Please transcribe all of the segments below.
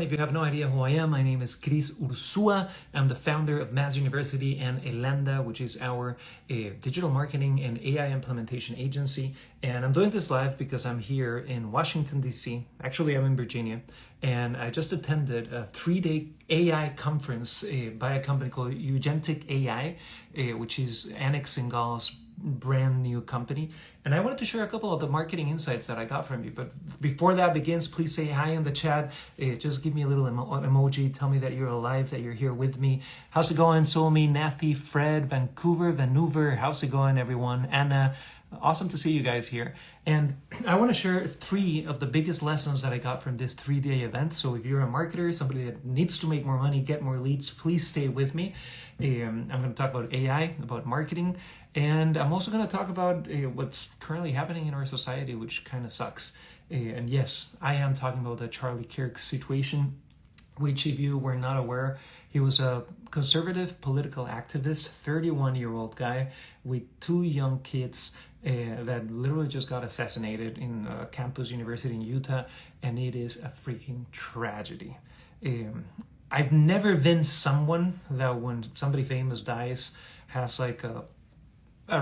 If you have no idea who I am, my name is Cris Ursua. I'm the founder of Mass University and Elanda, which is our digital marketing and AI implementation agency. And I'm doing this live because I'm here in Washington, D.C. Actually, I'm in Virginia. And I just attended a 3-day AI conference by a company called Eugentic AI, which is Annick Singh's brand new company. And I wanted to share a couple of the marketing insights that I got from you. But before that begins, please say hi in the chat. Just give me a little emoji. Tell me that you're alive, that you're here with me. How's it going, Somi, Nafi, Fred, Vancouver? How's it going, everyone? Anna, awesome to see you guys here. And I want to share 3 of the biggest lessons that I got from this 3-day event. So if you're a marketer, somebody that needs to make more money, get more leads, please stay with me. I'm going to talk about AI, about marketing, and I'm also going to talk about what's currently happening in our society, which kind of sucks. And yes, I am talking about the Charlie Kirk situation, which, if you were not aware, he was a conservative political activist, 31-year-old guy with 2 young kids that literally just got assassinated in a campus university in Utah, and it is a freaking tragedy. I've never been someone that when somebody famous dies has like a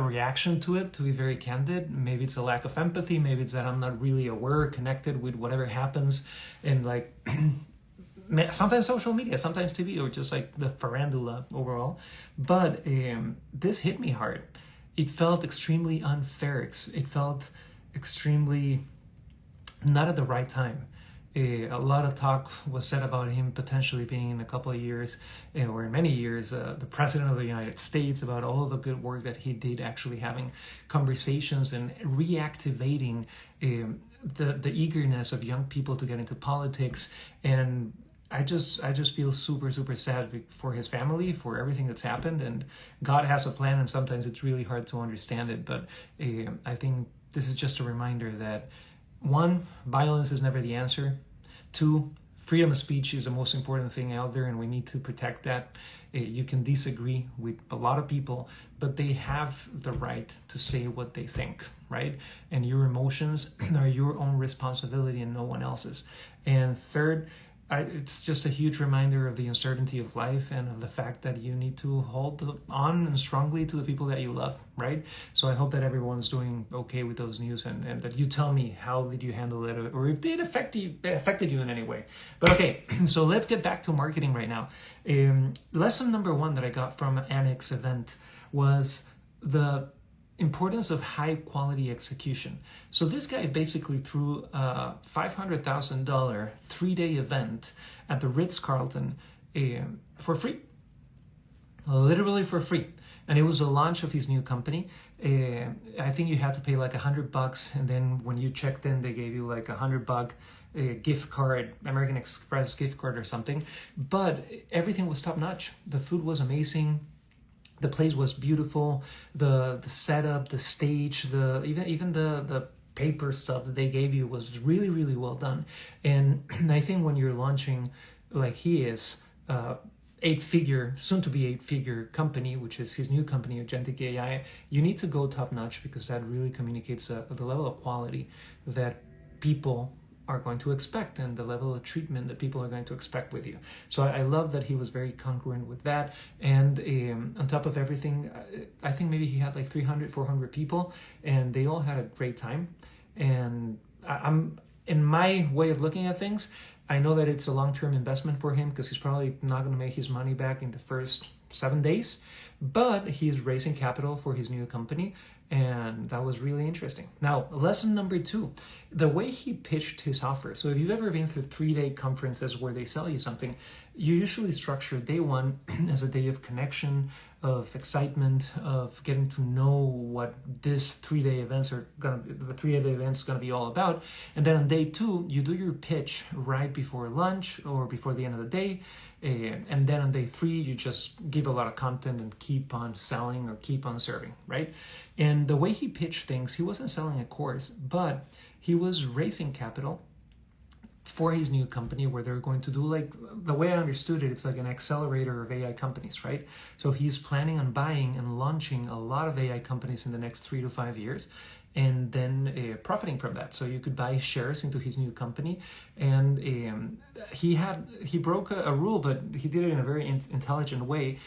reaction to it, to be very candid. Maybe it's a lack of empathy, maybe it's that I'm not really aware or connected with whatever happens in like sometimes social media, sometimes TV, or just like the farandula overall. But this hit me hard. It felt extremely unfair. It felt extremely not at the right time. A lot of talk was said about him potentially being in a couple of years, or in many years, the president of the United States, about all of the good work that he did, actually having conversations and reactivating the eagerness of young people to get into politics. And I just feel super sad for his family, for everything that's happened. And God has a plan, and sometimes it's really hard to understand it. But I think this is just a reminder that 1, violence is never the answer. 2, freedom of speech is the most important thing out there, and we need to protect that. You can disagree with a lot of people, but they have the right to say what they think, right? And your emotions are your own responsibility and no one else's. And 3rd, it's just a huge reminder of the uncertainty of life and of the fact that you need to hold on and strongly to the people that you love, right? So I hope that everyone's doing okay with those news, and that you tell me how did you handle it, or if it affected you in any way. But okay, so let's get back to marketing right now. Lesson number 1 that I got from Annick's event was the importance of high quality execution. So this guy basically threw a $500,000 3-day event at the Ritz-Carlton for free, literally for free. And it was a launch of his new company. I think you had to pay like $100, and then when you checked in, they gave you like $100 gift card, American Express gift card or something. But everything was top notch. The food was amazing. The place was beautiful. The setup, the stage, even the paper stuff that they gave you was really well done. And I think when you're launching, like he is, 8-figure, soon to be 8-figure company, which is his new company, Eugentic AI, you need to go top notch, because that really communicates the level of quality that people are going to expect, and the level of treatment that people are going to expect with you. So I love that he was very congruent with that. And on top of everything, I think maybe he had like 300, 400 people, and they all had a great time. And I'm, in my way of looking at things, I know that it's a long-term investment for him, because he's probably not going to make his money back in the first 7 days, but he's raising capital for his new company. And that was really interesting. Now, lesson number 2, the way he pitched his offer. So if you've ever been through 3-day conferences where they sell you something, you usually structure day 1 as a day of connection, of excitement, of getting to know what this 3-day events are the 3-day events gonna be all about. And then on day 2, you do your pitch right before lunch or before the end of the day. And then on day 3, you just give a lot of content and keep on selling or keep on serving, right? And the way he pitched things, he wasn't selling a course, but he was raising capital for his new company, where they're going to do, like, the way I understood it, it's like an accelerator of AI companies, right? So he's planning on buying and launching a lot of AI companies in the next 3 to 5 years. and then profiting from that. So you could buy shares into his new company, and he broke a rule, but he did it in a very intelligent way.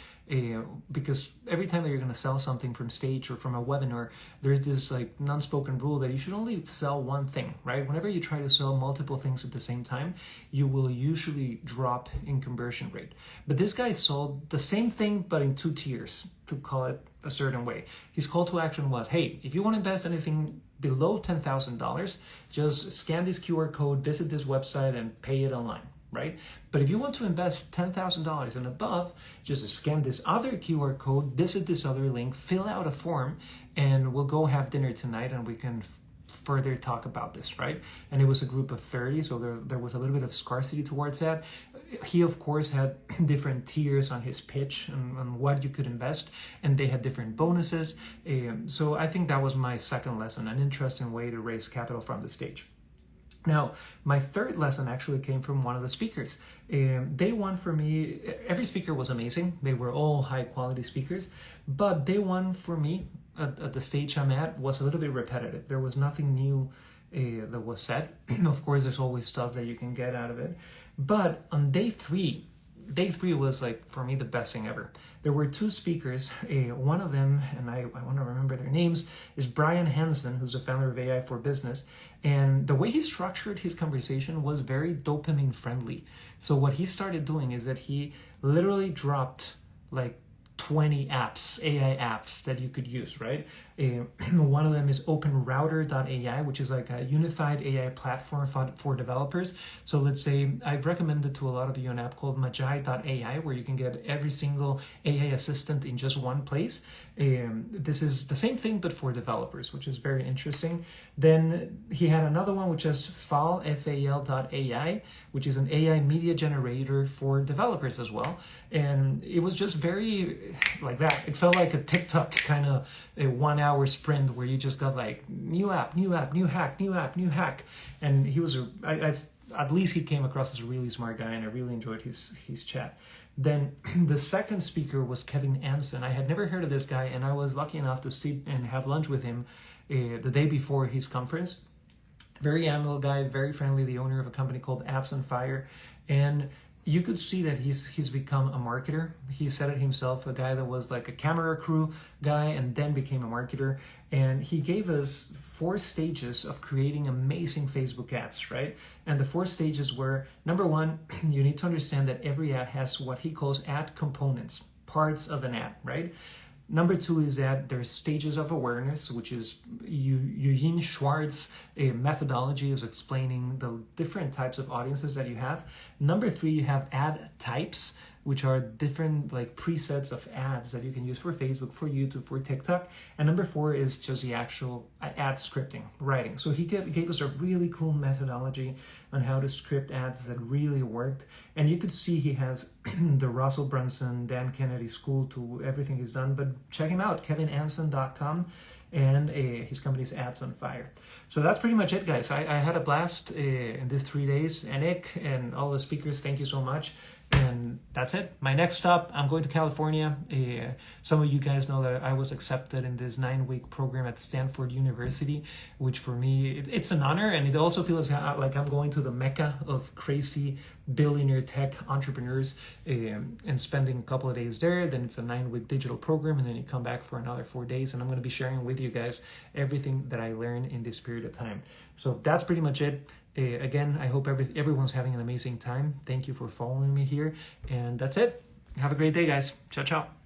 Because every time that you're going to sell something from stage or from a webinar, there's this like non-spoken rule that you should only sell one thing, right? Whenever you try to sell multiple things at the same time, you will usually drop in conversion rate. But this guy sold the same thing, but in 2 tiers, to call it a certain way. His call to action was, hey, if you want to invest anything below $10,000, just scan this QR code, visit this website, and pay it online. Right? But if you want to invest $10,000 and above, just scan this other QR code, visit this other link, fill out a form, and we'll go have dinner tonight and we can further talk about this, right? And it was a group of 30, so there was a little bit of scarcity towards that. He, of course, had different tiers on his pitch on what you could invest, and they had different bonuses. So I think that was my second lesson, an interesting way to raise capital from the stage. Now, my third lesson actually came from one of the speakers. Day one for me, every speaker was amazing. They were all high quality speakers, but day one for me at the stage I'm at was a little bit repetitive. There was nothing new that was said. Of course, there's always stuff that you can get out of it. But on day three was like, for me, the best thing ever. There were 2 speakers. One of them, and I want to remember their names, is Brian Hansen, who's the founder of AI for Business. And the way he structured his conversation was very dopamine friendly. So what he started doing is that he literally dropped like 20 apps, AI apps that you could use, right? One of them is OpenRouter.ai, which is like a unified AI platform for developers. So let's say I've recommended to a lot of you an app called Magi.ai, where you can get every single AI assistant in just one place. This is the same thing, but for developers, which is very interesting. Then he had another one, which is FAL.ai, which is an AI media generator for developers as well. And it was just very like that. It felt like a TikTok kind of a 1 hour sprint where you just got like new app, new hack. And he was, at least he came across as a really smart guy, and I really enjoyed his chat. Then the second speaker was Kevin Anson. I had never heard of this guy, and I was lucky enough to sit and have lunch with him the day before his conference. Very amiable guy, very friendly, the owner of a company called Ads on Fire. And you could see that he's become a marketer. He said it himself, a guy that was like a camera crew guy and then became a marketer. And he gave us 4 stages of creating amazing Facebook ads, right? And the 4 stages were, number 1, you need to understand that every ad has what he calls ad components, parts of an ad, right? Number 2 is that there's stages of awareness, which is Eugene Schwartz's methodology is explaining the different types of audiences that you have. Number 3, you have ad types, which are different like presets of ads that you can use for Facebook, for YouTube, for TikTok. And number 4 is just the actual ad scripting, writing. So he gave us a really cool methodology on how to script ads that really worked. And you could see he has the Russell Brunson, Dan Kennedy school to everything he's done. But check him out, kevinanson.com. And his company's Ads on Fire. So that's pretty much it, guys. I had a blast in these 3 days. And Nick and all the speakers, thank you so much. And that's it. My next stop, I'm going to California. Some of you guys know that I was accepted in this 9-week program at Stanford University, which for me, it's an honor. And it also feels like I'm going to the mecca of crazy billionaire tech entrepreneurs and spending a couple of days there. Then it's a 9-week digital program, and then you come back for another 4 days. And I'm going to be sharing with you guys everything that I learned in this period of time. So that's pretty much it. Again, I hope everyone's having an amazing time. Thank you for following me here. And that's it. Have a great day, guys. Ciao, ciao.